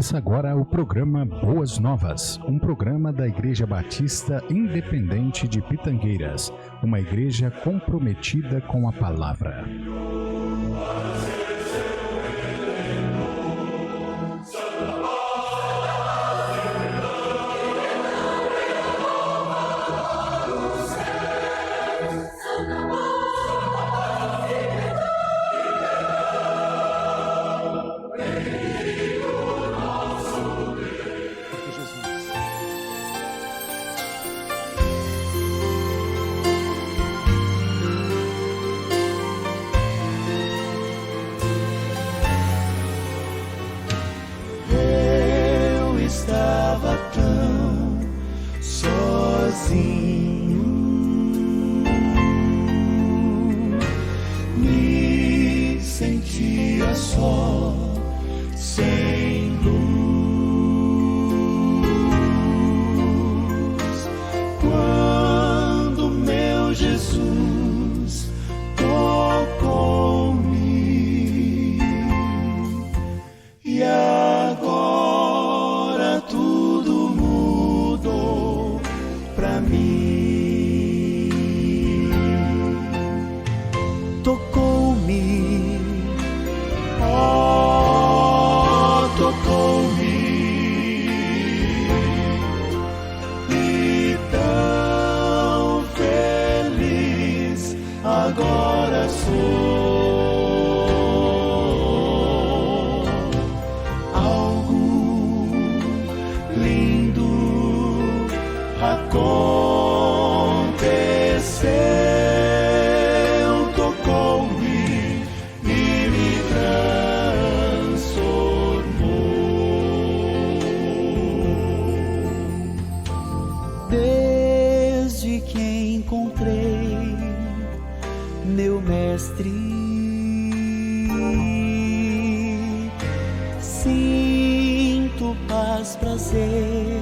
Começa agora o programa Boas Novas, um programa da Igreja Batista Independente de Pitangueiras, uma igreja comprometida com a palavra. Desde que encontrei meu mestre, sinto paz, prazer,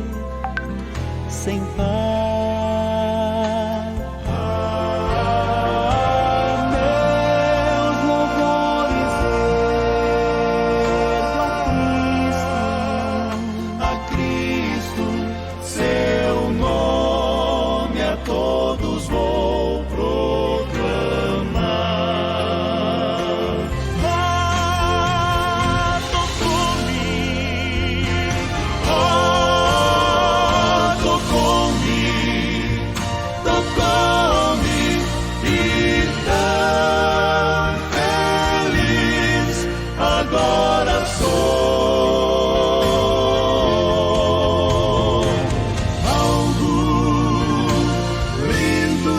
sem par. Meus louvores ergo a Cristo, seu nome a todos vou proclamar. Tocou-me e tão feliz agora sou. Algo lindo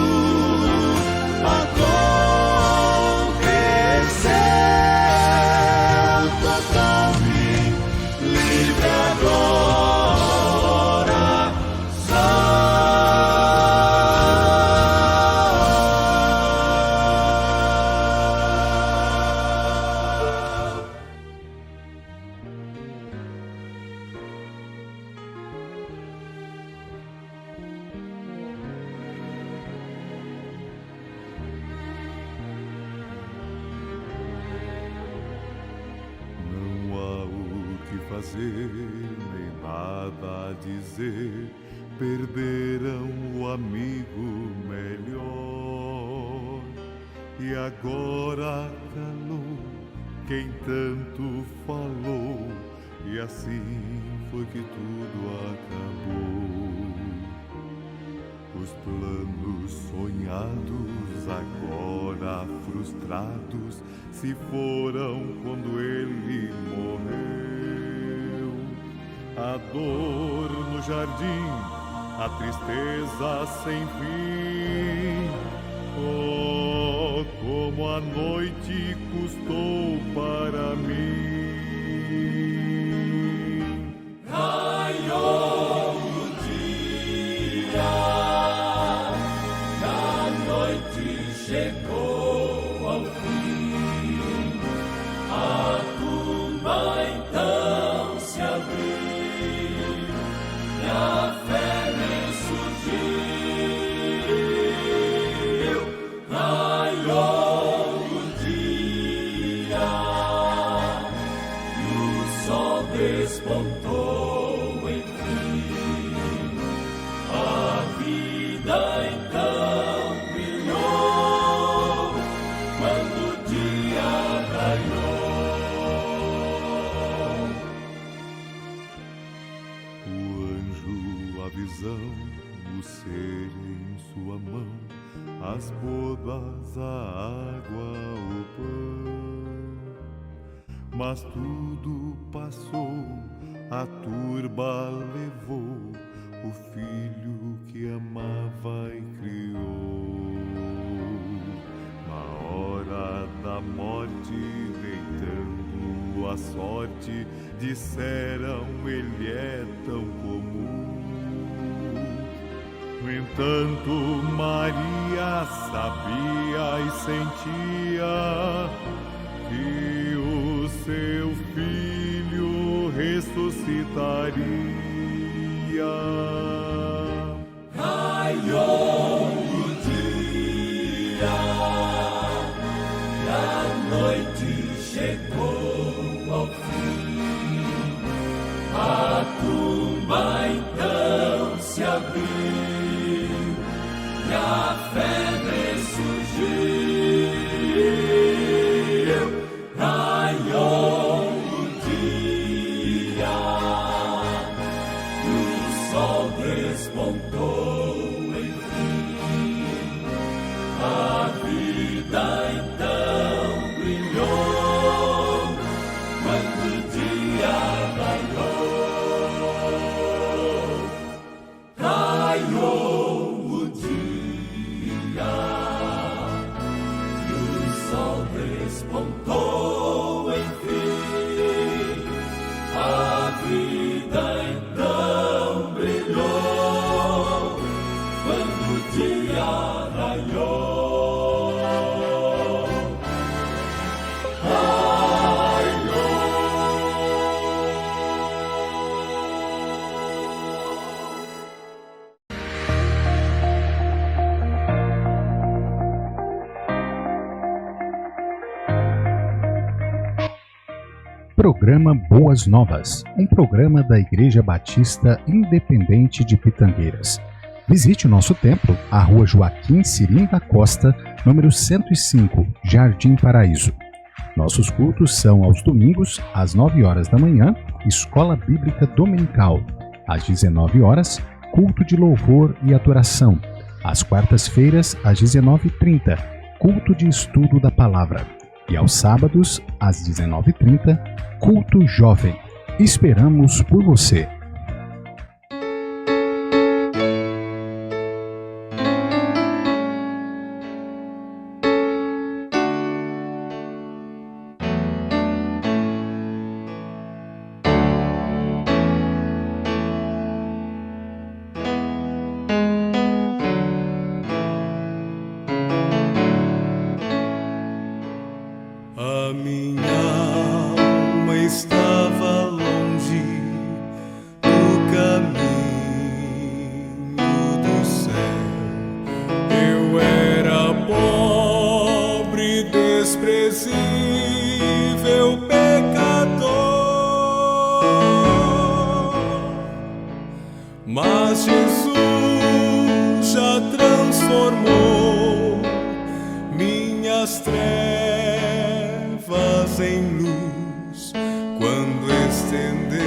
aconteceu. Tocou-me livre agora sou. Não há o que fazer, nem nada a dizer. Perderam o amigo melhor. E agora calou quem tanto falou. E assim foi que tudo acabou. Os planos sonhados, agora frustrados, se foram quando ele morreu. A dor no jardim, a tristeza sem fim. Oh, como a noite custou para mim. Raiou o dia, a noite chegou ao fim, a tumba então se abriu e a fé ressurgiu. Raiou o dia e o sol despontou enfim. A vida então brilhou quando o dia raiou. O anjo, a visão, o ser em sua mão, as bodas, a água, o pão. Mas tudo passou, a turba levou o filho que amava e criou. Na hora da morte, deitando a sorte, disseram ele é tão comum. No entanto, Maria sabia e sentia que o seu filho ressuscitaria. Raiou o dia e a noite chegou ao fim. A tumba então se abriu e a fé ressurgiu. Raiou o dia e o sol despontou enfim. A vida então brilhou quando o dia raiou. Raiou o dia e o sol despontou enfim. A vida então brilhou quando o dia raiou. Programa Boas Novas, um programa da Igreja Batista Independente de Pitangueiras. Visite o nosso templo, a Rua Joaquim Cirim da Costa, número 105, Jardim Paraíso. Nossos cultos são aos domingos, às 9 horas da manhã, Escola Bíblica Dominical. Às 19 horas, culto de louvor e adoração. Às quartas-feiras, às 19h30, culto de estudo da palavra. E aos sábados, às 19h30, culto jovem. Esperamos por você. A minha alma estava longe do caminho do céu. Eu era pobre, desprezível, pecador. Mas Jesus já transformou minhas trevas em luz, quando estendeu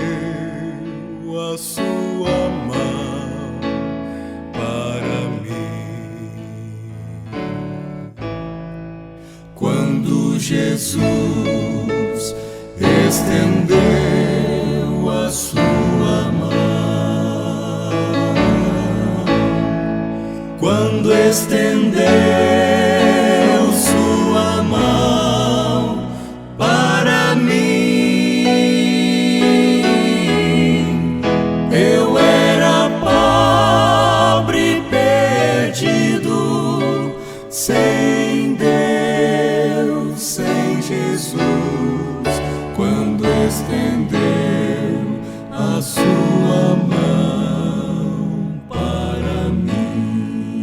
a sua mão para mim. Quando Jesus estendeu a sua mão, quando estendeu sua mão para mim, eu era pobre, perdido, sem Deus, sem Jesus. Quando estendeu a sua mão para mim,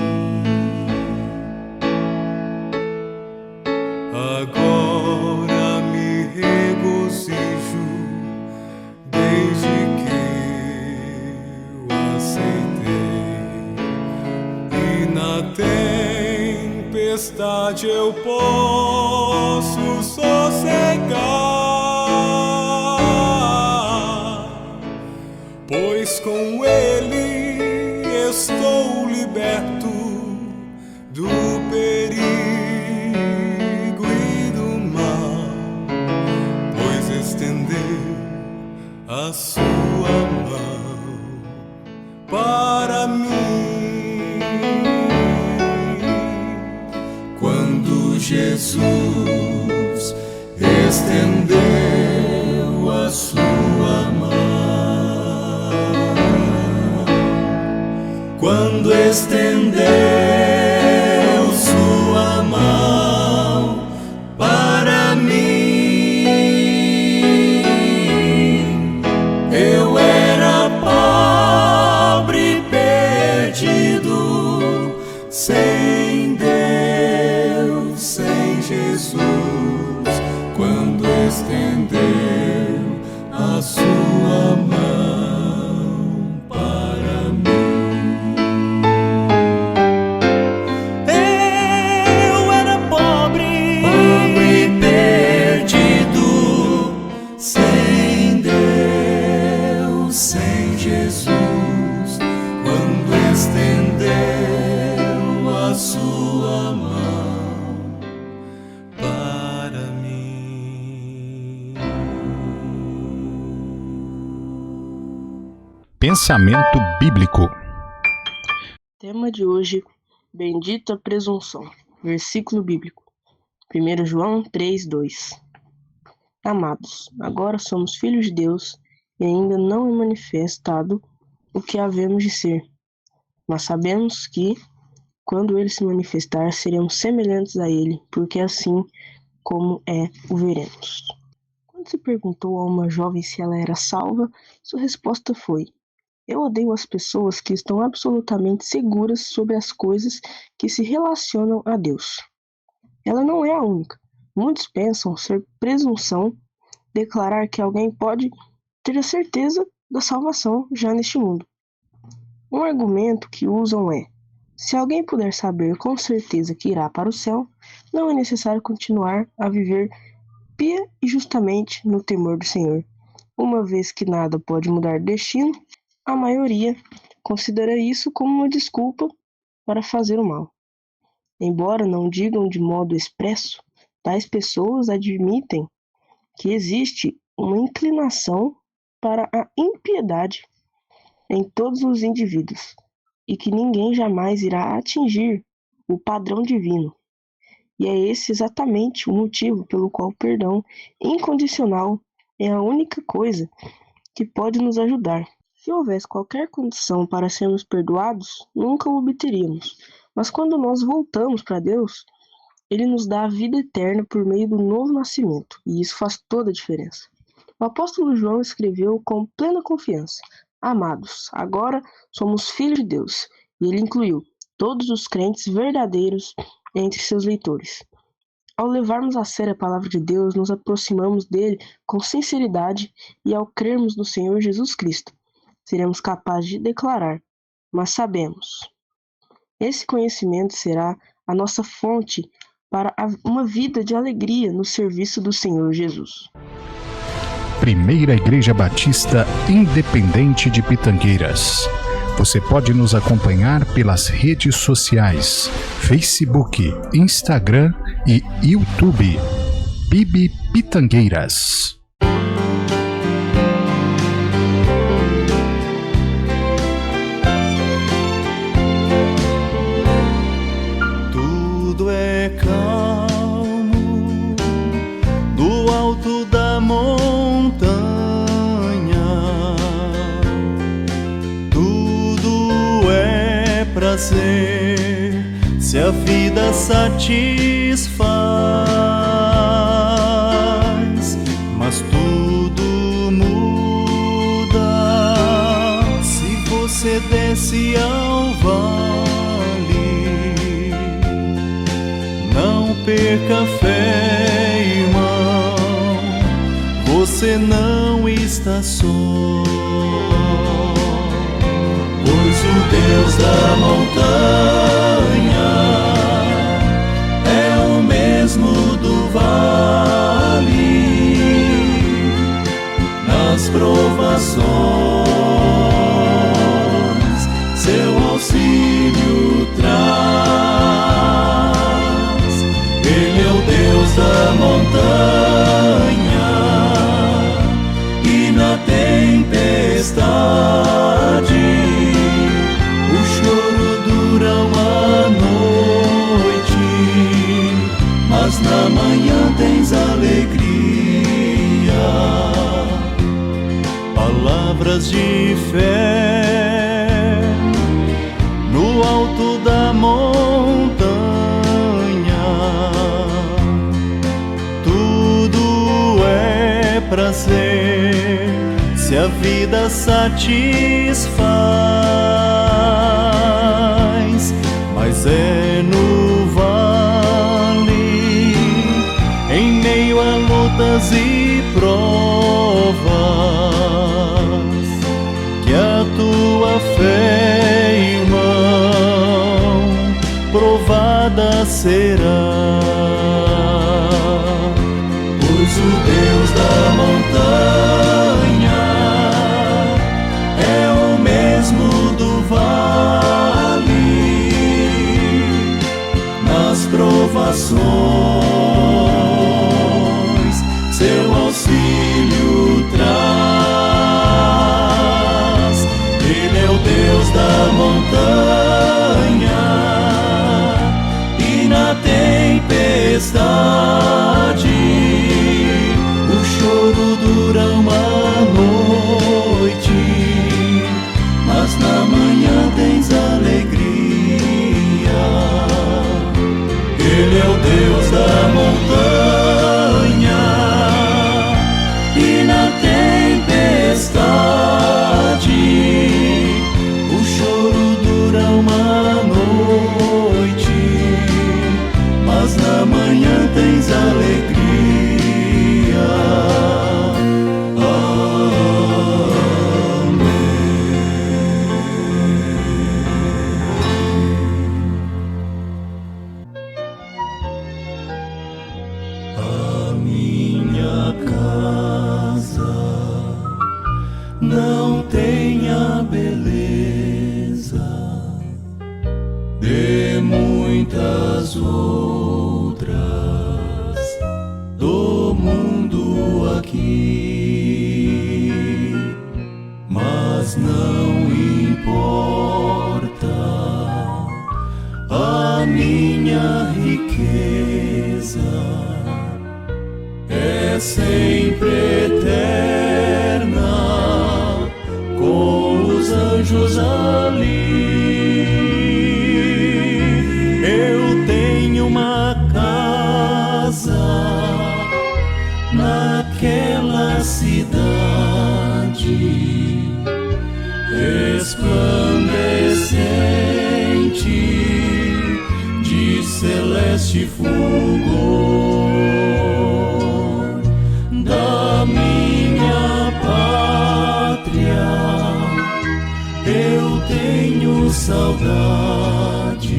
agora me regozijo desde que tempestade eu posso sossegar, pois com Ele estou liberto do perigo e do mal, pois estendeu a sua mão para mim. Quando Jesus estendeu a sua mão, quando estendeu sua mão para mim, eu era pobre, perdido, sem Deus, sem Jesus. Quando estendeu a sua mão para mim, eu era pobre, perdido, sem Deus, sem Jesus. Quando estendeu a sua mão para mim. Pensamento bíblico. Tema de hoje: bendita presunção. Versículo bíblico: 1 João 3:2. Amados, agora somos filhos de Deus e ainda não é manifestado o que havemos de ser. Mas sabemos que, quando Ele se manifestar, seremos semelhantes a Ele, porque assim como é, o veremos. Quando se perguntou a uma jovem se ela era salva, sua resposta foi: eu odeio as pessoas que estão absolutamente seguras sobre as coisas que se relacionam a Deus. Ela não é a única. Muitos pensam ser presunção declarar que alguém pode ter a certeza da salvação já neste mundo. Um argumento que usam é: se alguém puder saber com certeza que irá para o céu, não é necessário continuar a viver pia e justamente no temor do Senhor. Uma vez que nada pode mudar destino, a maioria considera isso como uma desculpa para fazer o mal. Embora não digam de modo expresso, tais pessoas admitem que existe uma inclinação para a impiedade em todos os indivíduos e que ninguém jamais irá atingir o padrão divino. E é esse exatamente o motivo pelo qual o perdão incondicional é a única coisa que pode nos ajudar. Se houvesse qualquer condição para sermos perdoados, nunca o obteríamos. Mas quando nós voltamos para Deus, Ele nos dá a vida eterna por meio do novo nascimento, e isso faz toda a diferença. O apóstolo João escreveu com plena confiança: amados, agora somos filhos de Deus, e ele incluiu todos os crentes verdadeiros entre seus leitores. Ao levarmos a sério a palavra de Deus, nos aproximamos dele com sinceridade, e ao crermos no Senhor Jesus Cristo, seremos capazes de declarar: mas sabemos. Esse conhecimento será a nossa fonte para uma vida de alegria no serviço do Senhor Jesus. Primeira Igreja Batista Independente de Pitangueiras. Você pode nos acompanhar pelas redes sociais: Facebook, Instagram e YouTube. PIB Pitangueiras. Tudo é calmo do alto da montanha, tudo é prazer se a vida satisfaz, mas tudo muda se você desce ao vale. Não perca fé, irmão, você não está só, pois o Deus da montanha palavras de fé no alto da montanha. Tudo é prazer se a vida satisfaz, mas é no vale, em meio a lutas e provas, que a tua fé, irmão, provada será. Pois o Deus da montanha é o mesmo do vale, nas provações seu auxílio traz. Ele é o Deus da montanha, e na tempestade o choro dura uma noite, mas na manhã tens alegria. Ele é o Deus da montanha, e na tempestade o choro dura uma noite, mas na manhã tens alegria. Não tenha beleza de muitas outras do mundo aqui, mas não importa a minha riqueza, é sempre eterna, com os anjos ali. Eu tenho uma casa naquela cidade, resplandecente de celeste fulgor, da minha pátria eu tenho saudade,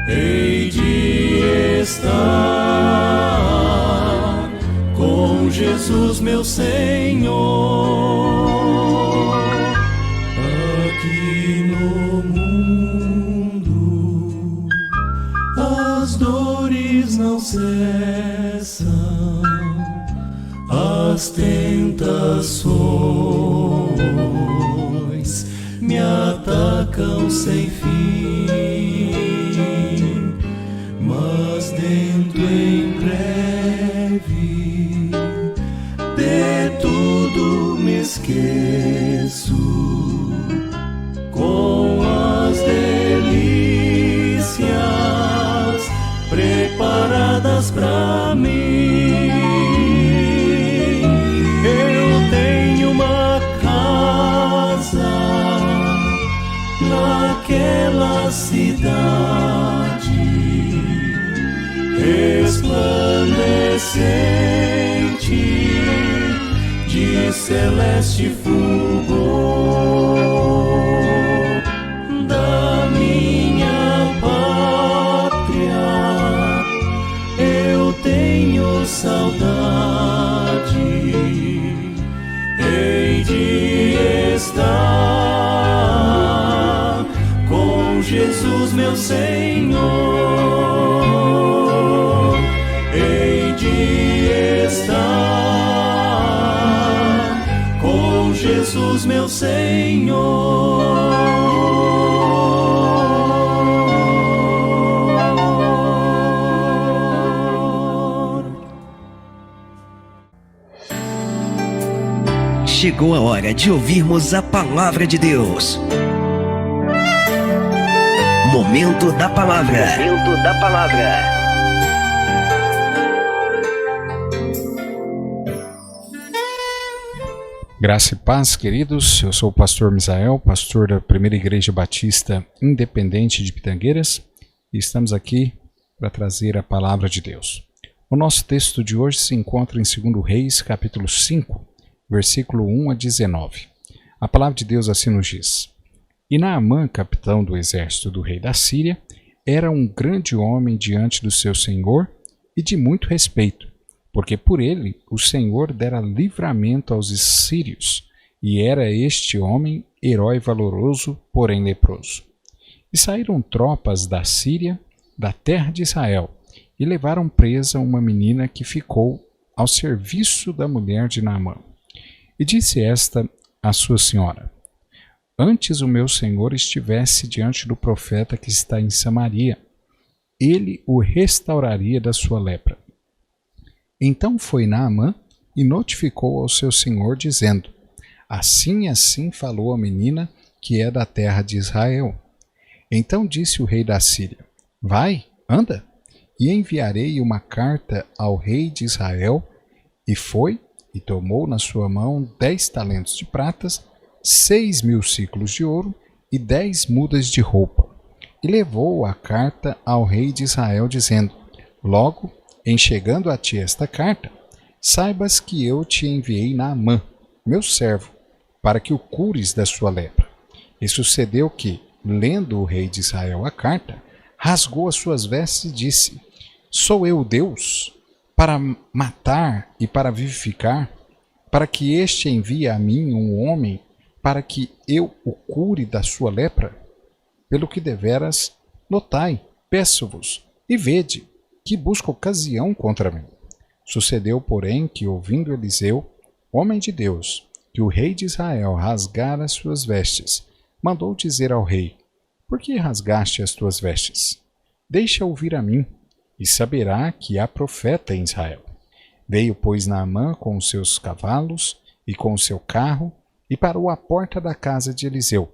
hei de estar com Jesus meu Senhor. Aqui no mundo as dores não cessam, as tentações me atacam sem fim, mas dentro em breve de tudo me esqueço, com as delícias preparadas pra mim. Eu tenho uma casa naquela cidade, resplandecente de celeste fulgor, da minha pátria eu tenho saudade, hei de estar com Jesus meu Senhor, hei de estar com Jesus meu Senhor. chegou a hora de ouvirmos a palavra de Deus. Momento da palavra. Momento da palavra. Graça e paz, queridos. Eu sou o pastor Misael, pastor da Primeira Igreja Batista Independente de Pitangueiras, e estamos aqui para trazer a palavra de Deus. O nosso texto de hoje se encontra em 2 Reis, capítulo 5, versículo 1 a 19. A palavra de Deus assim nos diz: E Naamã, capitão do exército do rei da Síria, era um grande homem diante do seu senhor e de muito respeito, porque por ele o Senhor dera livramento aos sírios, e era este homem herói valoroso, porém leproso. E saíram tropas da Síria, da terra de Israel, e levaram presa uma menina que ficou ao serviço da mulher de Naamã. E disse esta à sua senhora: Antes o meu senhor estivesse diante do profeta que está em Samaria, ele o restauraria da sua lepra. Então foi Naamã e notificou ao seu senhor, dizendo: Assim e assim falou a menina que é da terra de Israel. Então disse o rei da Síria: Vai, anda, e enviarei uma carta ao rei de Israel. E foi, e tomou na sua mão 10 talentos de pratas, 6.000 siclos de ouro e 10 mudas de roupa. E levou a carta ao rei de Israel, dizendo: Logo, em chegando a ti esta carta, saibas que eu te enviei Naamã, meu servo, para que o cures da sua lepra. E sucedeu que, lendo o rei de Israel a carta, rasgou as suas vestes e disse: Sou eu Deus, para matar e para vivificar, para que este envie a mim um homem, para que eu o cure da sua lepra? Pelo que deveras, notai, peço-vos, e vede, que busca ocasião contra mim. Sucedeu, porém, que, ouvindo Eliseu, homem de Deus, que o rei de Israel rasgara as suas vestes, mandou dizer ao rei: Por que rasgaste as tuas vestes? Deixa ouvir a mim, e saberá que há profeta em Israel. Veio, pois, Naamã com os seus cavalos e com o seu carro, e parou à porta da casa de Eliseu.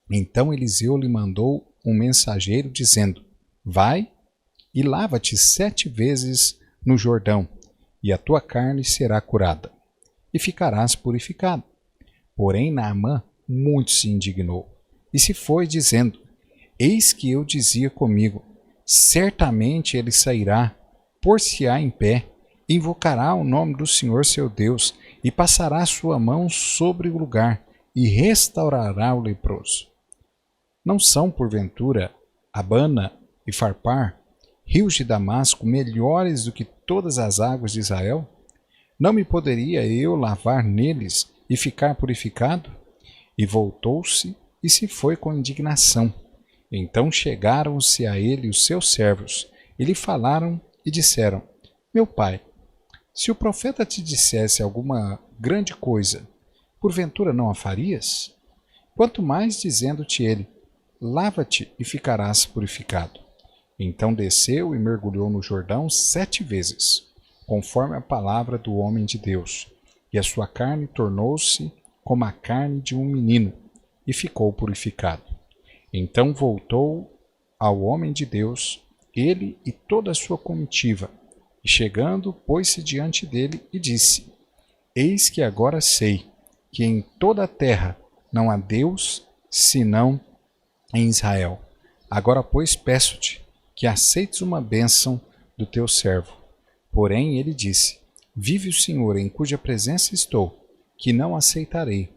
Então Eliseu lhe mandou um mensageiro, dizendo: Vai e lava-te 7 vezes no Jordão, e a tua carne será curada, e ficarás purificado. Porém Naamã muito se indignou, e se foi, dizendo: Eis que eu dizia comigo: Certamente ele sairá, pôr-se-á em pé, invocará o nome do Senhor seu Deus, e passará sua mão sobre o lugar, e restaurará o leproso. Não são, porventura, Abana e Farpar, rios de Damasco, melhores do que todas as águas de Israel? Não me poderia eu lavar neles e ficar purificado? E voltou-se e se foi com indignação. Então chegaram-se a ele os seus servos, e lhe falaram e disseram: Meu pai, se o profeta te dissesse alguma grande coisa, porventura não a farias? Quanto mais dizendo-te ele: Lava-te e ficarás purificado. Então desceu e mergulhou no Jordão 7 vezes, conforme a palavra do homem de Deus, e a sua carne tornou-se como a carne de um menino, e ficou purificado. Então voltou ao homem de Deus, ele e toda a sua comitiva, e chegando, pôs-se diante dele e disse: Eis que agora sei que em toda a terra não há Deus senão em Israel. Agora, pois, peço-te que aceites uma bênção do teu servo. Porém ele disse: Vive o Senhor, em cuja presença estou, que não aceitarei.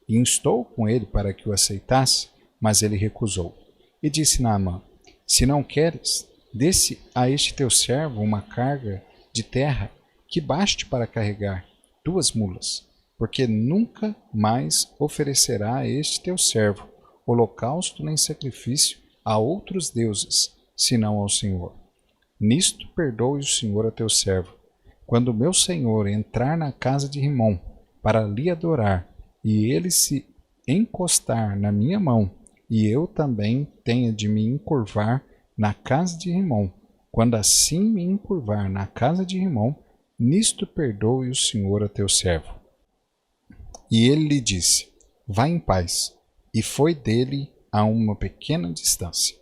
E instou com ele para que o aceitasse, mas ele recusou. E disse Naamã: Se não queres, dê-se a este teu servo uma carga de terra que baste para carregar 2 mulas, porque nunca mais oferecerá a este teu servo holocausto nem sacrifício a outros deuses, senão ao Senhor. Nisto perdoe o Senhor a teu servo. Quando meu senhor entrar na casa de Rimom para lhe adorar, e ele se encostar na minha mão, e eu também tenha de me encurvar na casa de Rimom, quando assim me encurvar na casa de Rimom, nisto perdoe o Senhor a teu servo. E ele lhe disse: vá em paz. E foi dele a uma pequena distância.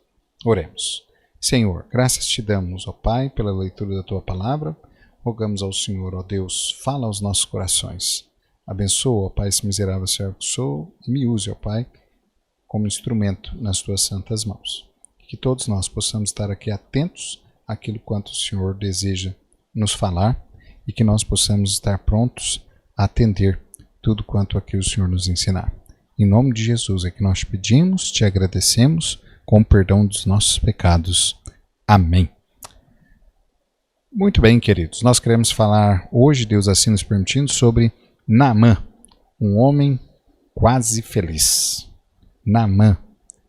Oremos. Senhor, graças te damos, ó Pai, pela leitura da tua palavra. Rogamos ao Senhor, ó Deus, fala aos nossos corações. Abençoa, ó Pai, esse miserável servo que sou, e me use, ó Pai, como instrumento nas tuas santas mãos. Que todos nós possamos estar aqui atentos àquilo quanto o Senhor deseja nos falar e que nós possamos estar prontos a atender tudo quanto aqui o Senhor nos ensinar. Em nome de Jesus é que nós te pedimos, te agradecemos, com o perdão dos nossos pecados. Amém. Muito bem, queridos. Nós queremos falar hoje, Deus assim nos permitindo, sobre Naamã, um homem quase feliz. Naamã,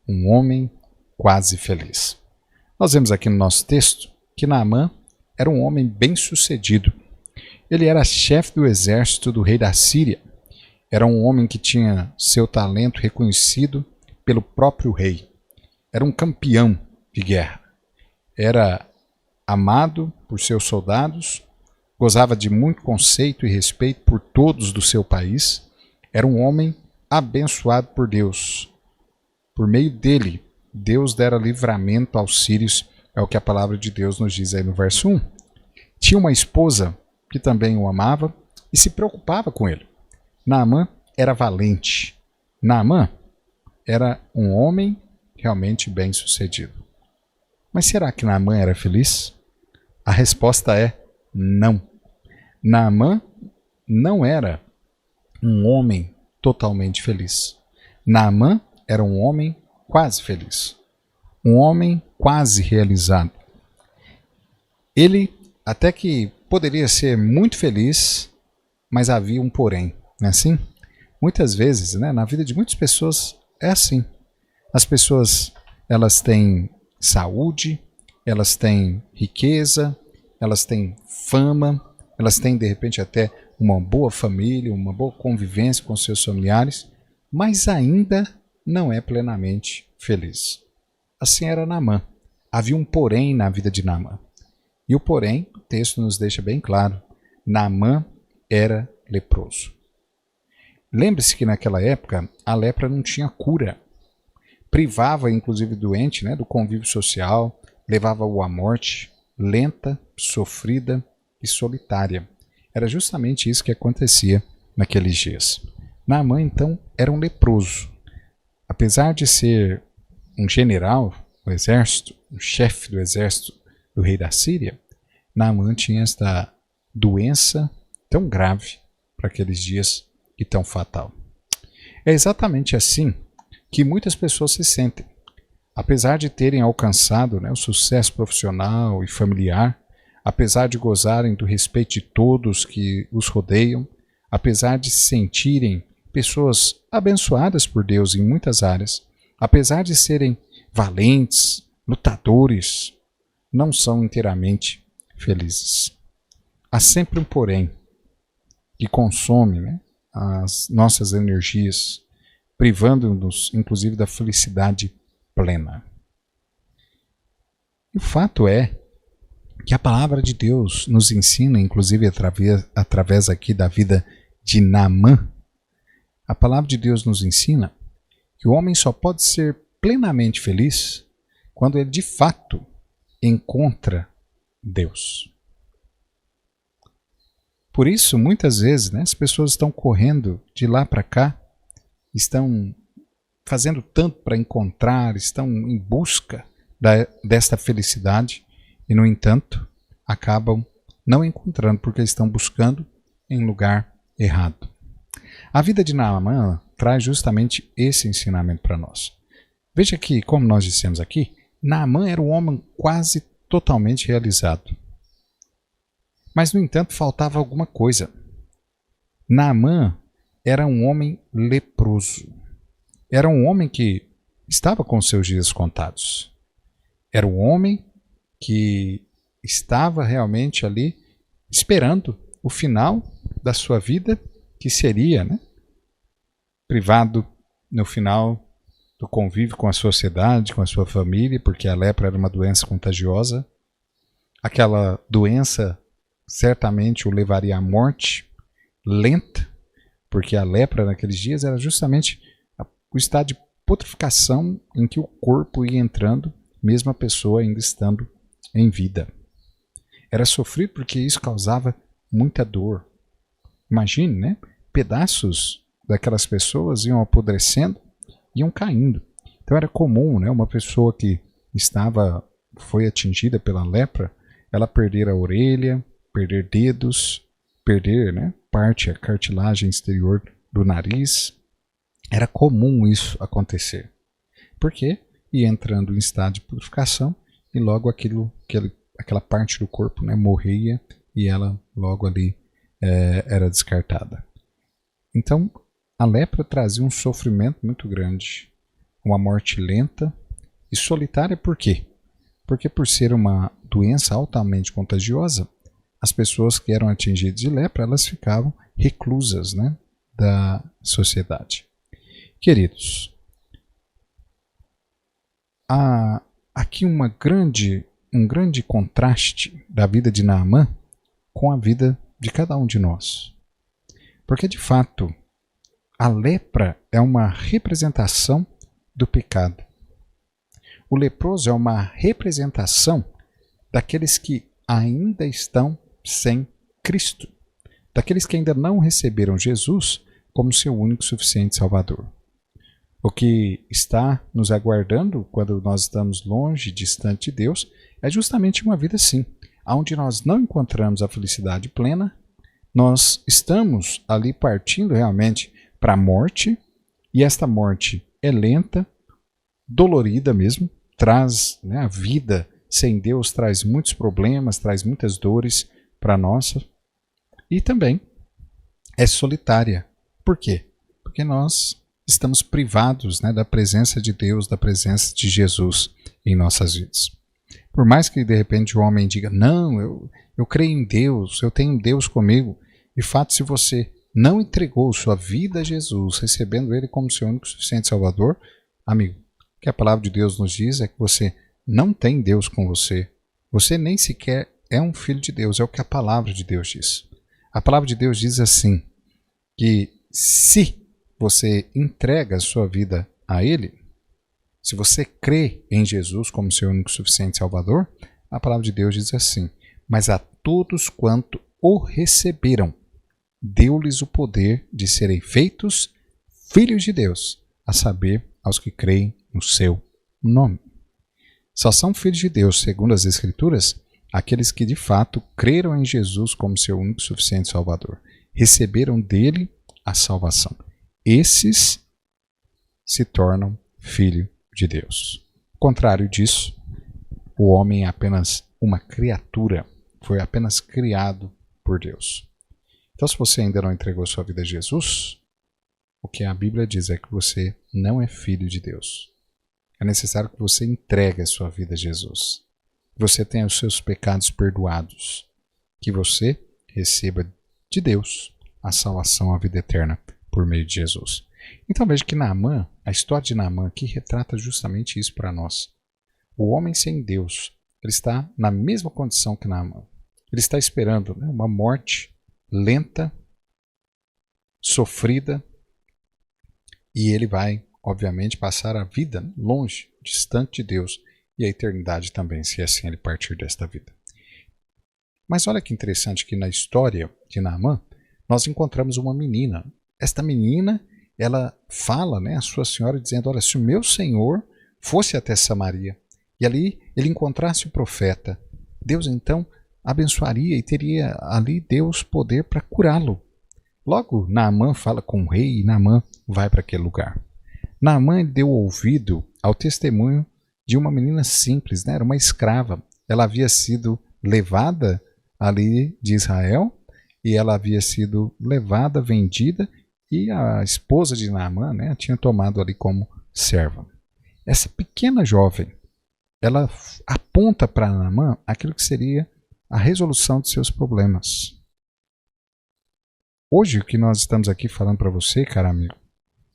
um homem quase feliz. Nós vemos aqui no nosso texto que Naamã era um homem bem-sucedido. Ele era chefe do exército do rei da Síria. Era um homem que tinha seu talento reconhecido pelo próprio rei. Era um campeão de guerra. Era amado por seus soldados, gozava de muito conceito e respeito por todos do seu país. Era um homem abençoado por Deus. Por meio dele, Deus dera livramento aos sírios, é o que a palavra de Deus nos diz aí no verso 1. Tinha uma esposa que também o amava e se preocupava com ele. Naamã era valente. Naamã era um homem realmente bem-sucedido. Mas será que Naamã era feliz? A resposta é não. Naamã não era um homem totalmente feliz. Naamã era um homem quase feliz. Um homem quase realizado. Ele até que poderia ser muito feliz, mas havia um porém, não é assim? Muitas vezes, né, na vida de muitas pessoas é assim. As pessoas, elas têm saúde, elas têm riqueza, elas têm fama, elas têm de repente até uma boa família, uma boa convivência com seus familiares, mas ainda não é plenamente feliz. Assim era Naamã. Havia um porém na vida de Naamã. E o porém, o texto nos deixa bem claro, Naamã era leproso. Lembre-se que naquela época a lepra não tinha cura. Privava inclusive o doente, né, do convívio social, levava-o à morte, lenta, sofrida e solitária. Era justamente isso que acontecia naqueles dias. Naamã então era um leproso. Apesar de ser um general do exército, um chefe do exército do rei da Síria, Naamã tinha esta doença tão grave para aqueles dias e tão fatal. É exatamente assim que muitas pessoas se sentem. Apesar de terem alcançado, né, o sucesso profissional e familiar, apesar de gozarem do respeito de todos que os rodeiam, apesar de se sentirem pessoas abençoadas por Deus em muitas áreas, apesar de serem valentes, lutadores, não são inteiramente felizes. Há sempre um porém que consome, né, as nossas energias, privando-nos, inclusive, da felicidade plena. E o fato é que a palavra de Deus nos ensina, inclusive através aqui da vida de Naamã, a palavra de Deus nos ensina que o homem só pode ser plenamente feliz quando ele de fato encontra Deus. Por isso, muitas vezes, né, as pessoas estão correndo de lá para cá, estão fazendo tanto para encontrar, estão em busca desta felicidade e, no entanto, acabam não encontrando porque estão buscando em lugar errado. A vida de Naamã traz justamente esse ensinamento para nós. Veja que, como nós dissemos aqui, Naamã era um homem quase totalmente realizado. Mas, no entanto, faltava alguma coisa. Naamã era um homem leproso. Era um homem que estava com seus dias contados. Era um homem que estava realmente ali esperando o final da sua vida, que seria, né, privado no final do convívio com a sociedade, com a sua família, porque a lepra era uma doença contagiosa. Aquela doença certamente o levaria à morte lenta, porque a lepra naqueles dias era justamente o estado de putrificação em que o corpo ia entrando, mesmo a pessoa ainda estando em vida. Era sofrido porque isso causava muita dor. Imagine, né? Pedaços daquelas pessoas iam apodrecendo, iam caindo. Então era comum, né? Uma pessoa que foi atingida pela lepra, ela perder a orelha, perder dedos, perder, né, a cartilagem exterior do nariz. Era comum isso acontecer. Porque ia entrando em estado de purificação e logo aquela parte do corpo, né, morria e ela logo ali era descartada. Então a lepra trazia um sofrimento muito grande, uma morte lenta e solitária. Por quê? Porque por ser uma doença altamente contagiosa, as pessoas que eram atingidas de lepra, elas ficavam reclusas, né, da sociedade. Queridos, há aqui um grande contraste da vida de Naamã com a vida de cada um de nós. Porque, de fato, a lepra é uma representação do pecado. O leproso é uma representação daqueles que ainda estão sem Cristo, daqueles que ainda não receberam Jesus como seu único e suficiente Salvador. O que está nos aguardando quando nós estamos longe, distante de Deus, é justamente uma vida assim, onde nós não encontramos a felicidade plena, nós estamos ali partindo realmente para a morte, e esta morte é lenta, dolorida mesmo, traz, né, a vida sem Deus traz muitos problemas, traz muitas dores para nós, e também é solitária. Por quê? Porque nós estamos privados, né, da presença de Deus, da presença de Jesus em nossas vidas. Por mais que de repente o homem diga, não, eu creio em Deus, eu tenho Deus comigo, de fato, se você não entregou sua vida a Jesus, recebendo Ele como seu único e suficiente Salvador, amigo, o que a palavra de Deus nos diz é que você não tem Deus com você. Você nem sequer é um filho de Deus, é o que a palavra de Deus diz. A palavra de Deus diz assim, que se você entrega a sua vida a Ele, se você crê em Jesus como seu único e suficiente Salvador, a palavra de Deus diz assim, mas a todos quanto o receberam, deu-lhes o poder de serem feitos filhos de Deus, a saber, aos que creem no seu nome. Só são filhos de Deus, segundo as Escrituras, aqueles que de fato creram em Jesus como seu único e suficiente Salvador, receberam dele a salvação. Esses se tornam filho de Deus. Ao contrário disso, o homem é apenas uma criatura, foi apenas criado por Deus. Então, se você ainda não entregou sua vida a Jesus, o que a Bíblia diz é que você não é filho de Deus. É necessário que você entregue a sua vida a Jesus. Que você tenha os seus pecados perdoados. Que você receba de Deus a salvação, a vida eterna por meio de Jesus. Então veja que Naamã, a história de Naamã aqui retrata justamente isso para nós. O homem sem Deus, ele está na mesma condição que Naamã. Ele está esperando, né, uma morte lenta, sofrida, e ele vai, obviamente, passar a vida longe, distante de Deus, e a eternidade também, se assim ele partir desta vida. Mas olha que interessante que na história de Naamã, nós encontramos uma menina. Esta menina, ela fala, né, à sua senhora, dizendo, olha, se o meu senhor fosse até Samaria, e ali ele encontrasse o profeta, Deus então abençoaria e teria ali Deus poder para curá-lo. Logo, Naamã fala com o rei e Naamã vai para aquele lugar. Naamã deu ouvido ao testemunho de uma menina simples, né? Era uma escrava. Ela havia sido levada ali de Israel e ela havia sido levada, vendida, e a esposa de Naamã, né, tinha tomado ali como serva. Essa pequena jovem, ela aponta para Naamã aquilo que seria a resolução de seus problemas. Hoje o que nós estamos aqui falando para você, caro amigo,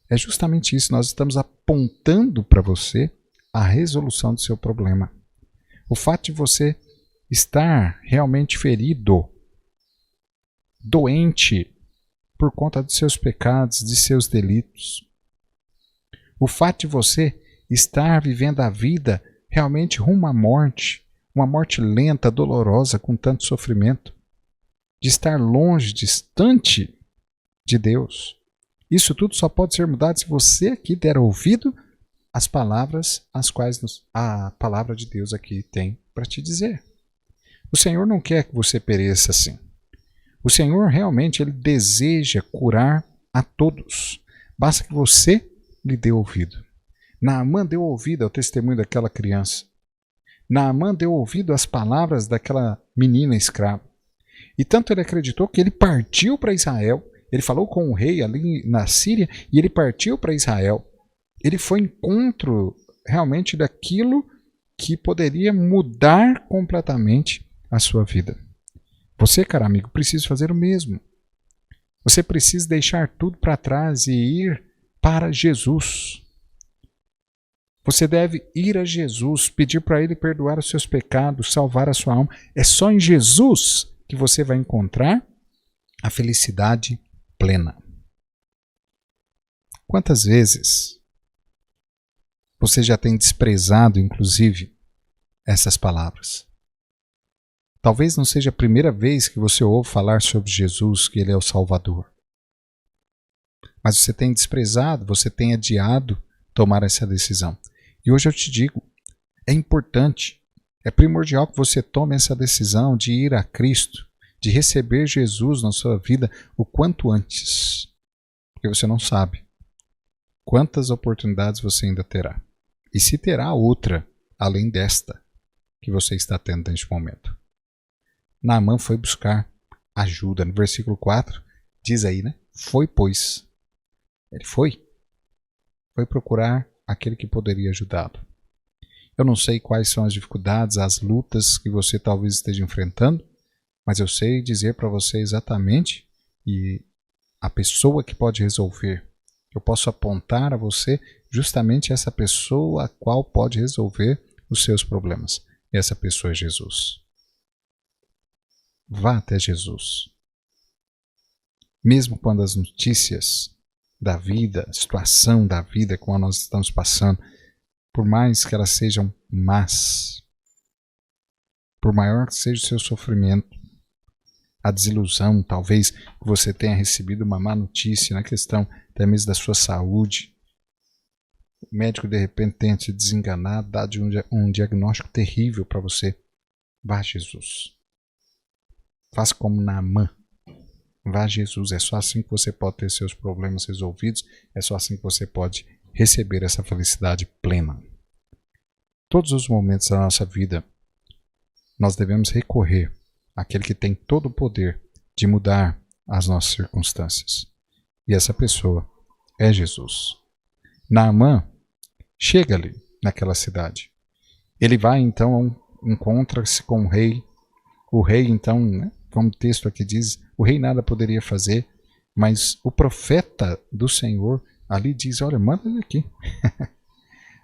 é justamente isso. Nós estamos apontando para você a resolução do seu problema. O fato de você estar realmente ferido, doente, por conta dos seus pecados, de seus delitos. O fato de você estar vivendo a vida realmente rumo à morte, uma morte lenta, dolorosa, com tanto sofrimento, de estar longe, distante de Deus. Isso tudo só pode ser mudado se você aqui der ouvido às palavras as quais a palavra de Deus aqui tem para te dizer. O Senhor não quer que você pereça assim. O Senhor realmente ele deseja curar a todos. Basta que você lhe dê ouvido. Naamã deu ouvido ao testemunho daquela criança. Naamã deu ouvido às palavras daquela menina escrava. E tanto ele acreditou que ele partiu para Israel. Ele falou com o rei ali na Síria e ele partiu para Israel. Ele foi em encontro realmente daquilo que poderia mudar completamente a sua vida. Você, caro amigo, precisa fazer o mesmo. Você precisa deixar tudo para trás e ir para Jesus. Você deve ir a Jesus, pedir para Ele perdoar os seus pecados, salvar a sua alma. É só em Jesus que você vai encontrar a felicidade plena. Quantas vezes você já tem desprezado, inclusive, essas palavras? Talvez não seja a primeira vez que você ouve falar sobre Jesus, que Ele é o Salvador. Mas você tem desprezado, você tem adiado tomar essa decisão. E hoje eu te digo, é importante, é primordial que você tome essa decisão de ir a Cristo, de receber Jesus na sua vida o quanto antes. Porque você não sabe quantas oportunidades você ainda terá. E se terá outra, além desta, que você está tendo neste momento. Naamã foi buscar ajuda. No versículo 4, diz aí, né? Foi, pois. Ele foi procurar aquele que poderia ajudá-lo. Eu não sei quais são as dificuldades, as lutas que você talvez esteja enfrentando, mas eu sei dizer para você exatamente e a pessoa que pode resolver. Eu posso apontar a você justamente essa pessoa a qual pode resolver os seus problemas. E essa pessoa é Jesus. Vá até Jesus. Mesmo quando as notícias da vida, a situação da vida com a nós estamos passando, por mais que elas sejam más, por maior que seja o seu sofrimento, a desilusão, talvez que você tenha recebido uma má notícia na questão até mesmo da sua saúde, o médico de repente tenha te desenganado, dado um diagnóstico terrível para você, vá a Jesus. Faça como Naamã. Vá a Jesus. É só assim que você pode ter seus problemas resolvidos. É só assim que você pode receber essa felicidade plena. Todos os momentos da nossa vida, nós devemos recorrer àquele que tem todo o poder de mudar as nossas circunstâncias. E essa pessoa é Jesus. Naamã chega ali naquela cidade. Ele vai então, encontra-se com o rei. O rei então, né, como o texto aqui diz, o rei nada poderia fazer, mas o profeta do Senhor ali diz, olha, manda ele aqui.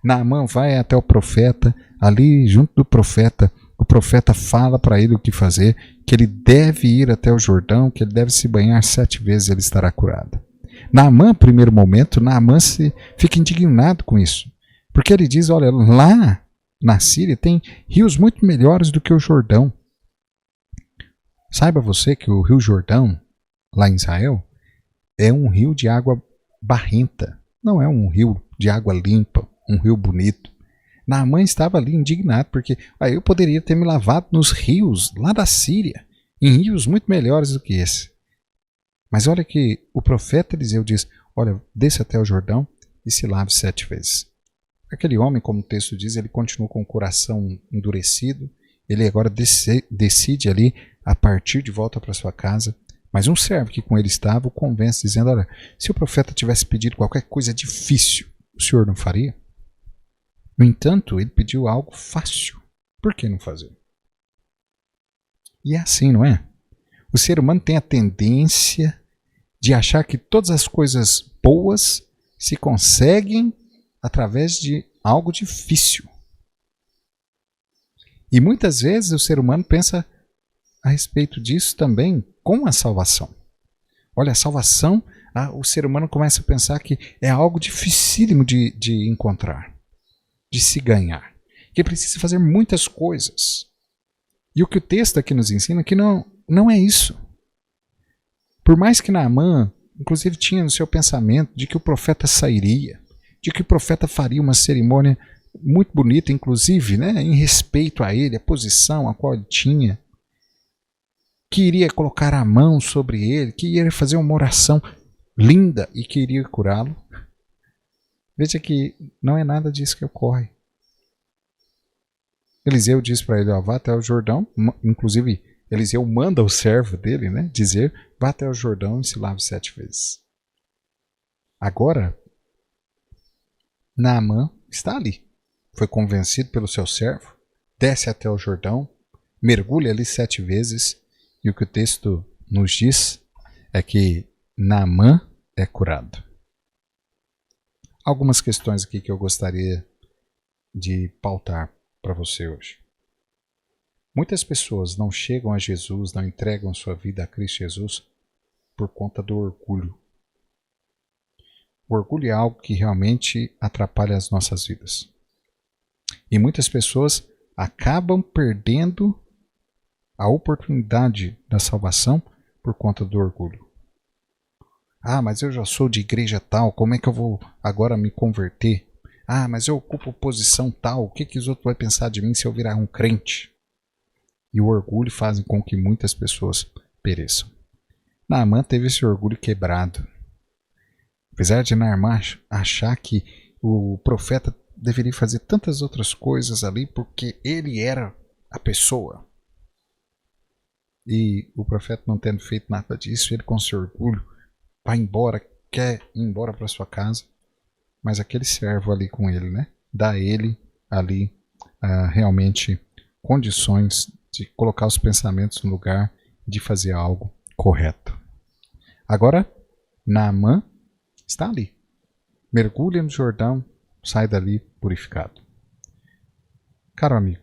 Naamã vai até o profeta, ali junto do profeta, o profeta fala para ele o que fazer, que ele deve ir até o Jordão, que ele deve se banhar 7 vezes e ele estará curado. Naamã, no primeiro momento, Naamã fica indignado com isso, porque ele diz, olha, lá na Síria tem rios muito melhores do que o Jordão. Saiba você que o rio Jordão, lá em Israel, é um rio de água barrenta. Não é um rio de água limpa, um rio bonito. Naamã estava ali indignado, porque eu poderia ter me lavado nos rios lá da Síria, em rios muito melhores do que esse. Mas olha que o profeta Eliseu diz, olha, desça até o Jordão e se lave 7 vezes. Aquele homem, como o texto diz, ele continuou com o coração endurecido, ele agora decide ali a partir de volta para sua casa, mas um servo que com ele estava o convence, dizendo, olha, se o profeta tivesse pedido qualquer coisa difícil, o senhor não faria? No entanto, ele pediu algo fácil. Por que não fazer? E é assim, não é? O ser humano tem a tendência de achar que todas as coisas boas se conseguem através de algo difícil. E muitas vezes o ser humano pensa a respeito disso também com a salvação. Olha, a salvação, o ser humano começa a pensar que é algo dificílimo de encontrar, de se ganhar, que precisa fazer muitas coisas. E o que o texto aqui nos ensina é que não é isso. Por mais que Naamã, inclusive, tinha no seu pensamento de que o profeta sairia, de que o profeta faria uma cerimônia muito bonita, inclusive, né, em respeito a ele, a posição a qual ele tinha, que iria colocar a mão sobre ele, que iria fazer uma oração linda e que iria curá-lo. Veja que não é nada disso que ocorre. Eliseu diz para ele, vá até o Jordão, inclusive Eliseu manda o servo dele, né, dizer, vá até o Jordão e se lave 7 vezes. Agora, Naamã está ali. Foi convencido pelo seu servo, desce até o Jordão, mergulha ali 7 vezes, e o que o texto nos diz é que Naamã é curado. Algumas questões aqui que eu gostaria de pautar para você hoje. Muitas pessoas não chegam a Jesus, não entregam sua vida a Cristo Jesus por conta do orgulho. O orgulho é algo que realmente atrapalha as nossas vidas. E muitas pessoas acabam perdendo a oportunidade da salvação por conta do orgulho. Mas eu já sou de igreja tal, como é que eu vou agora me converter? Mas eu ocupo posição tal, o que os outros vão pensar de mim se eu virar um crente? E o orgulho faz com que muitas pessoas pereçam. Naamã teve esse orgulho quebrado. Apesar de Naamã achar que o profeta deveria fazer tantas outras coisas ali porque ele era a pessoa. E o profeta não tendo feito nada disso, ele com seu orgulho vai embora, quer ir embora para sua casa. Mas aquele servo ali com ele, né, dá a ele ali realmente condições de colocar os pensamentos no lugar, de fazer algo correto. Agora, Naamã está ali. Mergulha no Jordão, sai dali purificado. Caro amigo,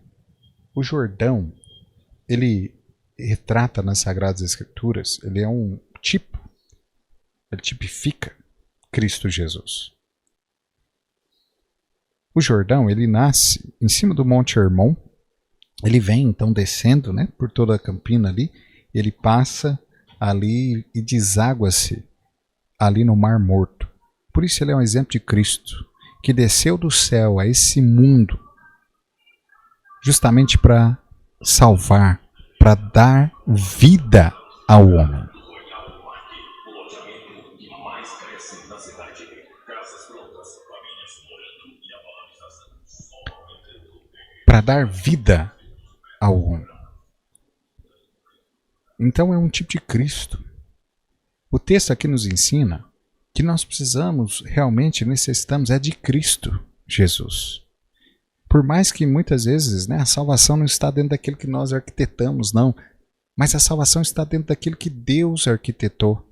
o Jordão, ele retrata nas Sagradas Escrituras, ele é um tipo, ele tipifica Cristo Jesus. O Jordão, ele nasce em cima do Monte Hermon, ele vem então descendo, né, por toda a campina ali, ele passa ali e deságua-se ali no Mar Morto. Por isso ele é um exemplo de Cristo, que desceu do céu a esse mundo justamente para salvar, para dar vida ao homem. Para dar vida ao homem. Então é um tipo de Cristo. O texto aqui nos ensina que nós precisamos, realmente necessitamos, de Cristo Jesus. Por mais que muitas vezes, né, a salvação não está dentro daquilo que nós arquitetamos, não. Mas a salvação está dentro daquilo que Deus arquitetou.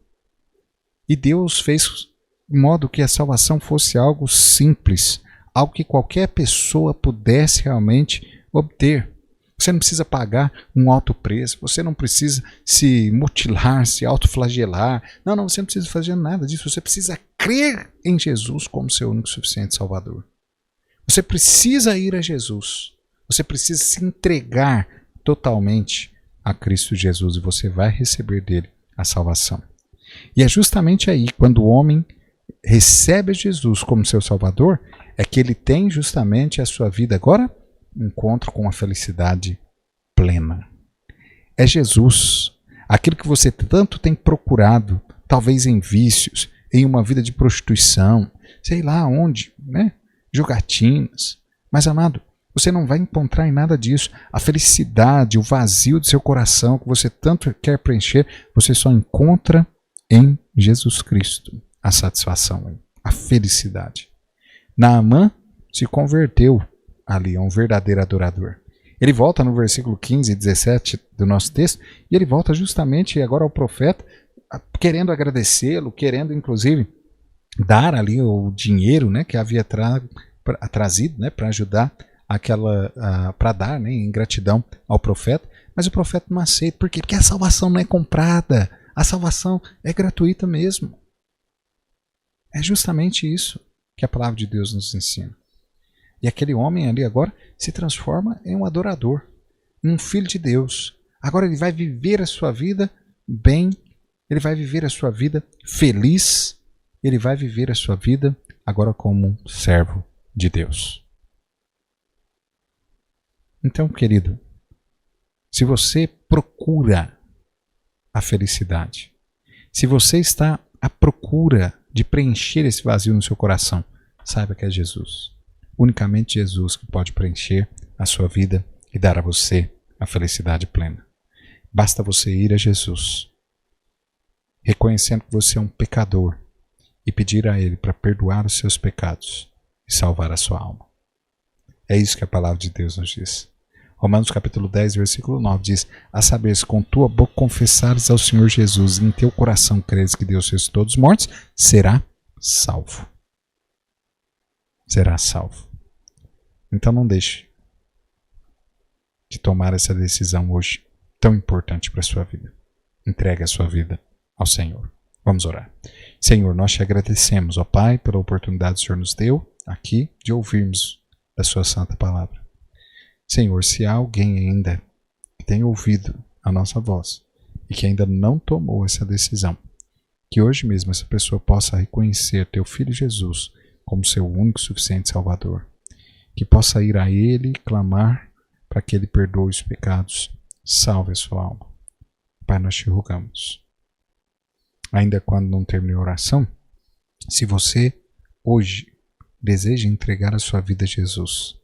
E Deus fez de modo que a salvação fosse algo simples, algo que qualquer pessoa pudesse realmente obter. Você não precisa pagar um alto preço, você não precisa se mutilar, se autoflagelar. Não, você não precisa fazer nada disso. Você precisa crer em Jesus como seu único e suficiente Salvador. Você precisa ir a Jesus. Você precisa se entregar totalmente a Cristo Jesus e você vai receber dele a salvação. E é justamente aí, quando o homem recebe Jesus como seu Salvador, é que ele tem justamente a sua vida agora encontro com a felicidade plena. É Jesus, aquilo que você tanto tem procurado, talvez em vícios, em uma vida de prostituição, sei lá onde, né? Jogatinas. Mas, amado, você não vai encontrar em nada disso. A felicidade, o vazio do seu coração que você tanto quer preencher, você só encontra em Jesus Cristo a satisfação, a felicidade. Naamã se converteu ali, é um verdadeiro adorador. Ele volta no versículo 15 e 17 do nosso texto, e ele volta justamente agora ao profeta, querendo agradecê-lo, querendo inclusive dar ali o dinheiro, né, que havia trazido, né, para ajudar para dar, né, em gratidão ao profeta. Mas o profeta não aceita. Por quê? Porque a salvação não é comprada, A salvação é gratuita mesmo. É justamente isso que a palavra de Deus nos ensina. E aquele homem ali agora se transforma em um adorador, em um filho de Deus. Agora ele vai viver a sua vida bem, ele vai viver a sua vida feliz, ele vai viver a sua vida agora como um servo de Deus. Então, querido, se você procura a felicidade, se você está à procura de preencher esse vazio no seu coração, saiba que é Jesus. Unicamente Jesus que pode preencher a sua vida e dar a você a felicidade plena. Basta você ir a Jesus, reconhecendo que você é um pecador e pedir a Ele para perdoar os seus pecados e salvar a sua alma. É isso que a palavra de Deus nos diz. Romanos capítulo 10, versículo 9 diz: a saber, se com tua boca confessares ao Senhor Jesus e em teu coração creres que Deus ressuscitou dos mortos, será salvo. Será salvo. Então não deixe de tomar essa decisão hoje tão importante para a sua vida. Entregue a sua vida ao Senhor. Vamos orar. Senhor, nós te agradecemos, ó Pai, pela oportunidade que o Senhor nos deu aqui de ouvirmos da sua santa palavra. Senhor, se há alguém ainda que tenha ouvido a nossa voz e que ainda não tomou essa decisão, que hoje mesmo essa pessoa possa reconhecer teu Filho Jesus como seu único e suficiente Salvador, que possa ir a Ele e clamar para que Ele perdoe os pecados, salve a sua alma. Pai, nós te rogamos. Ainda quando não termine a oração, se você hoje deseja entregar a sua vida a Jesus,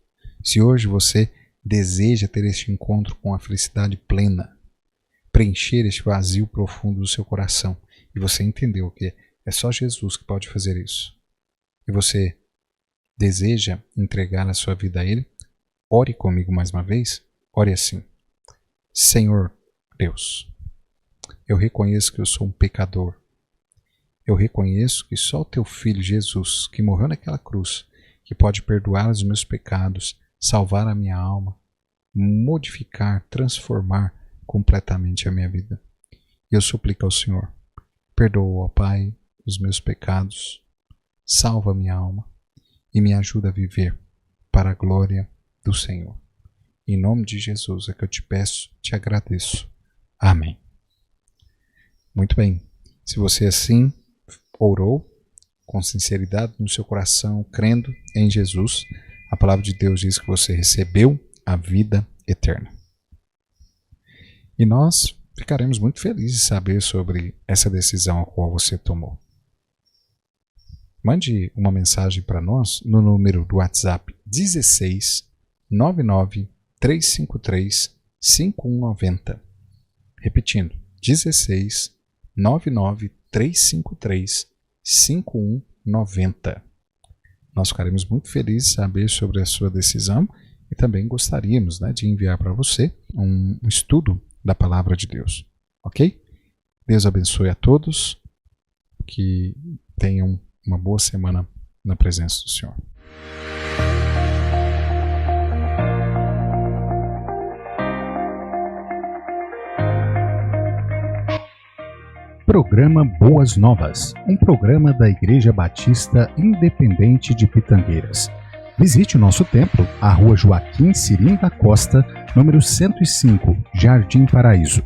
se hoje você deseja ter este encontro com a felicidade plena, preencher este vazio profundo do seu coração, e você entendeu que é só Jesus que pode fazer isso, e você deseja entregar a sua vida a Ele, ore comigo mais uma vez. Ore assim: Senhor Deus, eu reconheço que eu sou um pecador. Eu reconheço que só o teu Filho Jesus, que morreu naquela cruz, que pode perdoar os meus pecados, salvar a minha alma, modificar, transformar completamente a minha vida. E eu suplico ao Senhor, perdoa, ó Pai, os meus pecados, salva a minha alma e me ajuda a viver para a glória do Senhor. Em nome de Jesus é que eu te peço, te agradeço. Amém. Muito bem. Se você assim orou com sinceridade no seu coração, crendo em Jesus, a palavra de Deus diz que você recebeu a vida eterna. E nós ficaremos muito felizes de saber sobre essa decisão a qual você tomou. Mande uma mensagem para nós no número do WhatsApp 16 99 353 5190. Repetindo, 16 99 353 5190. Nós ficaremos muito felizes de saber sobre a sua decisão e também gostaríamos, de enviar para você um estudo da Palavra de Deus. Ok? Deus abençoe a todos, que tenham uma boa semana na presença do Senhor. Programa Boas Novas, um programa da Igreja Batista Independente de Pitangueiras. Visite o nosso templo, a Rua Joaquim Cirim da Costa, número 105, Jardim Paraíso.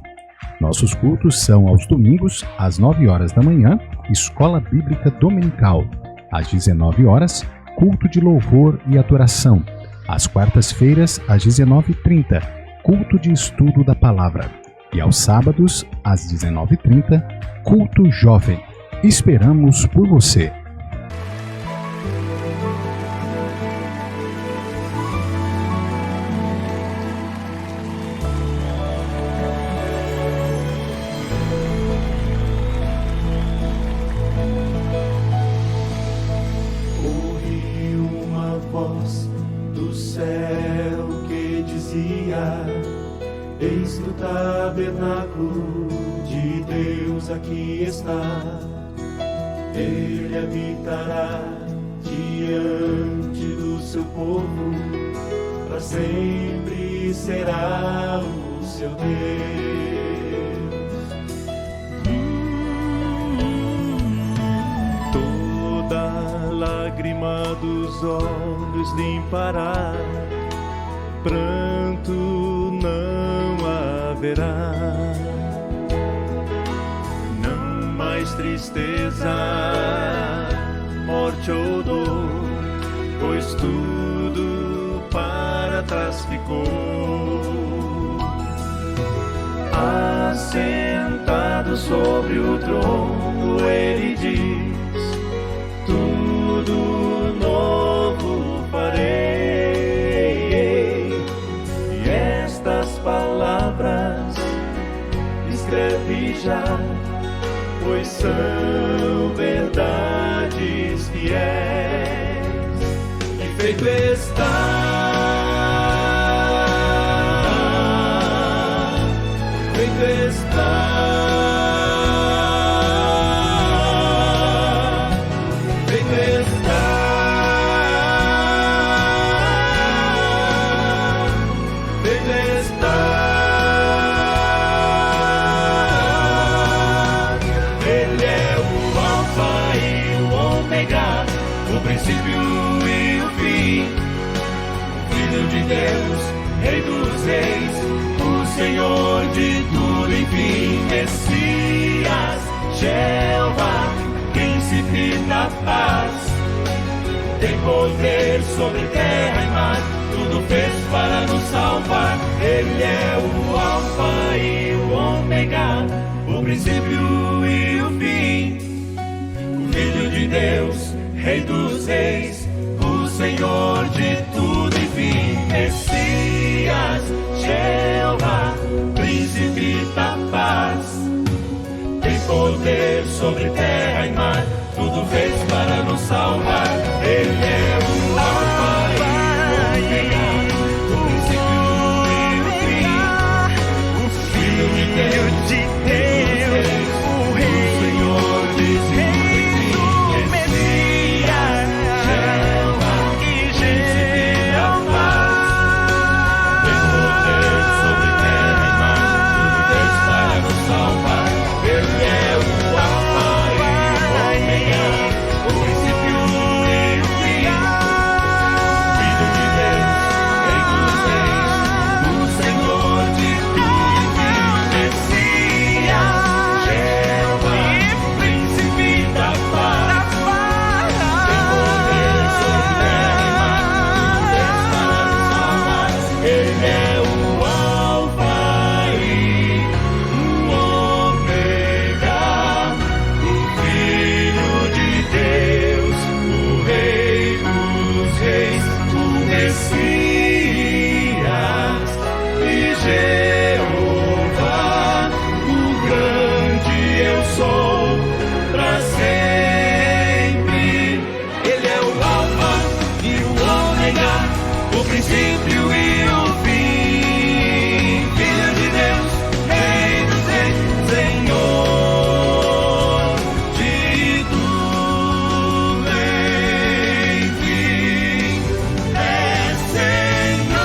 Nossos cultos são aos domingos, às 9 horas da manhã, Escola Bíblica Dominical. Às 19 horas, culto de louvor e adoração. Às quartas-feiras, às 19h30, culto de estudo da palavra. E aos sábados, às 19h30, culto jovem. Esperamos por você. Ouvi uma voz do céu que dizia: eis que o tabernáculo de Deus aqui está. Ele habitará diante do seu povo, para sempre será o seu Deus. lágrima dos olhos limpará, pranto não haverá. Não mais tristeza, morte ou dor, pois tudo para trás ficou. Assentado sobre o trono, ele diz: tudo novo farei. E estas palavras escreve já, pois são verdades fiéis. E feito está, feito está. Senhor de tudo, enfim, Messias, Jeová, príncipe da paz, tem poder sobre terra e mar, tudo fez para nos salvar. Ele é o Alfa e o Ômega, o princípio e o fim, o Filho de Deus, Rei dos reis, o Senhor de tudo, enfim, Messias, Jeová, príncipe da paz, tem poder sobre terra e mar, tudo fez para nos salvar. Ele é o Alfa e o Ômega, o princípio e o fim, o Filho de Deus, o Rei, o Senhor de tudo, Messias, Jeová e Jeová, tem poder sobre terra e mar, tudo fez para nos salvar. Ele é o Alfa e o Ômega, o princípio e o fim, Filho de Deus, Rei dos reis, o Senhor de tudo, Messias, Jeová, príncipe da paz, tem poder sobre terra e mar, tudo fez para nos salvar. Ele é o Alfa e o Ômega, o Filho de Deus, o Rei dos reis, o Messias e Jeová, o grande eu sou para sempre. Ele é o Alfa e o Ômega, o princípio e o fim, Filho de Deus, Rei dos reis, Senhor de tudo, enfim, é Senhor.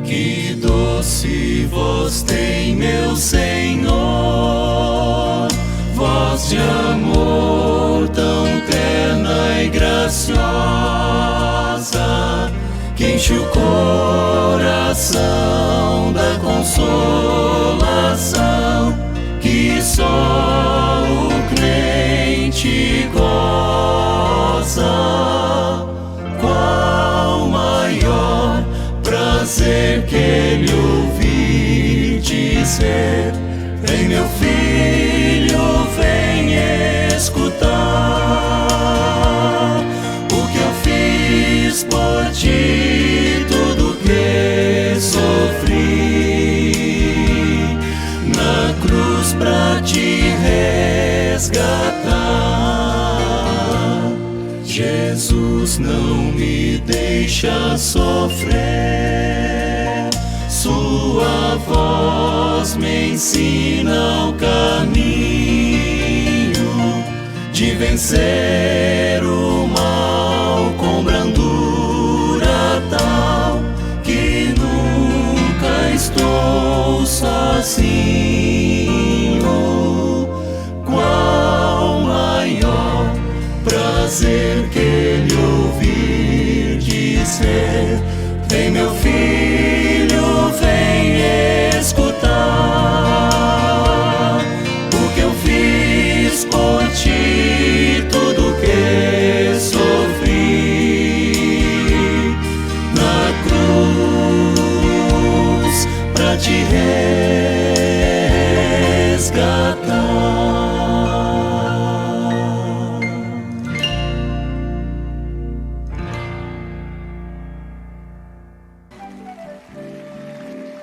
Que doce voz tem, meu Senhor, voz de amor tão terna e graciosa, que enche o coração da consolação, que só o crente goza. Qual maior prazer que ele ouvir dizer: vem, meu filho, vem escutar o que eu fiz por ti, tudo que sofri na cruz pra te resgatar. Jesus não me deixa sofrer, sua voz me ensina o caminho. vencer o mal com brandura tal que nunca estou sozinho. Qual maior prazer que ele ouvir dizer: vem meu filho, vem escutar o que eu fiz por ti, tudo que sofri na cruz pra te resgatar.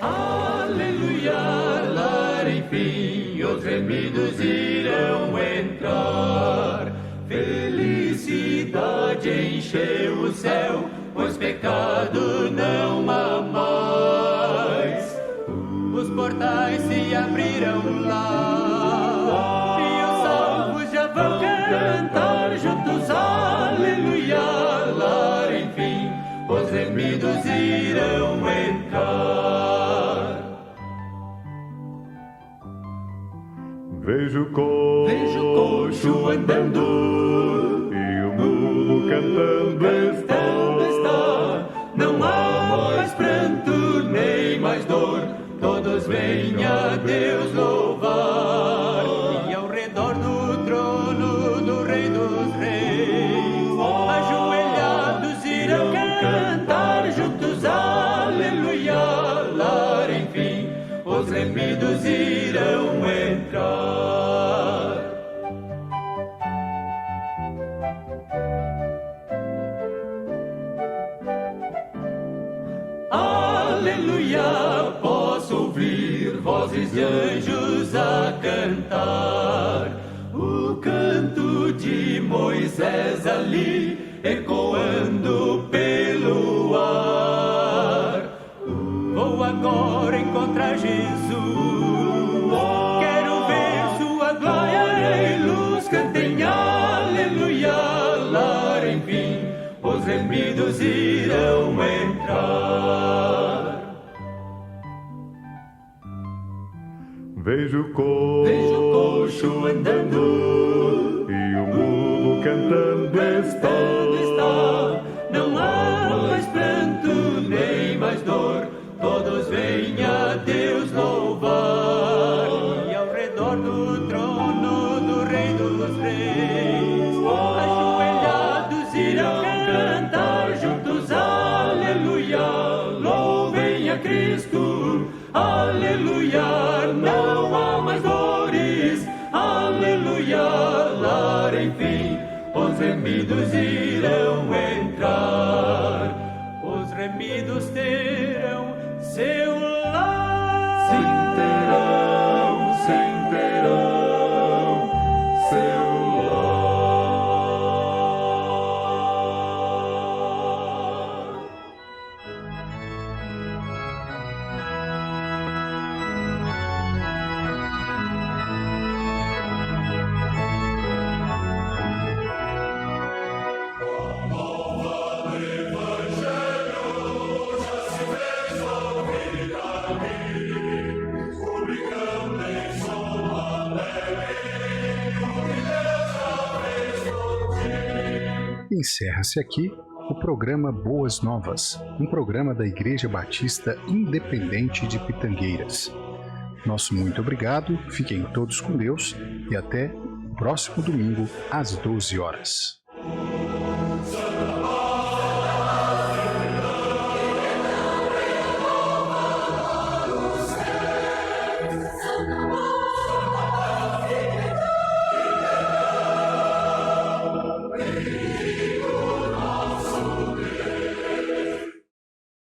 Aleluia, lar, enfim, os remidos irão entrar. Felicidade encheu o céu, pois pecado não há mais. Os portais se abriram lá, e os salvos já vão cantar juntos. Aleluia, lar, enfim, os remidos irão entrar. Vejo o coxo andando e o mulo cantando está. Não há mais pranto nem mais dor, todos vêm a Deus louvar. E ao redor do trono do Rei dos Reis, ajoelhados irão cantar juntos. Aleluia, lar, enfim, os remidos irão entrar. Aleluia, posso ouvir vozes de anjos a cantar o canto de Moisés ali, ecoando pelo ar. Vou agora encontrar Jesus, quero ver sua glória e luz. Cantem aleluia, lar, enfim, os remidos irão entrar. Vejo o coxo andando e o mulo cantando está. Não há mais pranto nem mais dor, todos vêm a Deus louvar. E ao redor do trono do Rei dos Reis, ajoelhados irão cantar juntos. Aleluia, louvem a Cristo. Aleluia, não há mais dores. Aleluia, lar, enfim, os remidos irão entrar. Os remidos terão seu lar. Sim, terão seu lar. Encerra-se aqui o programa Boas Novas, um programa da Igreja Batista Independente de Pitangueiras. Nosso muito obrigado, fiquem todos com Deus e até o próximo domingo às 12 horas.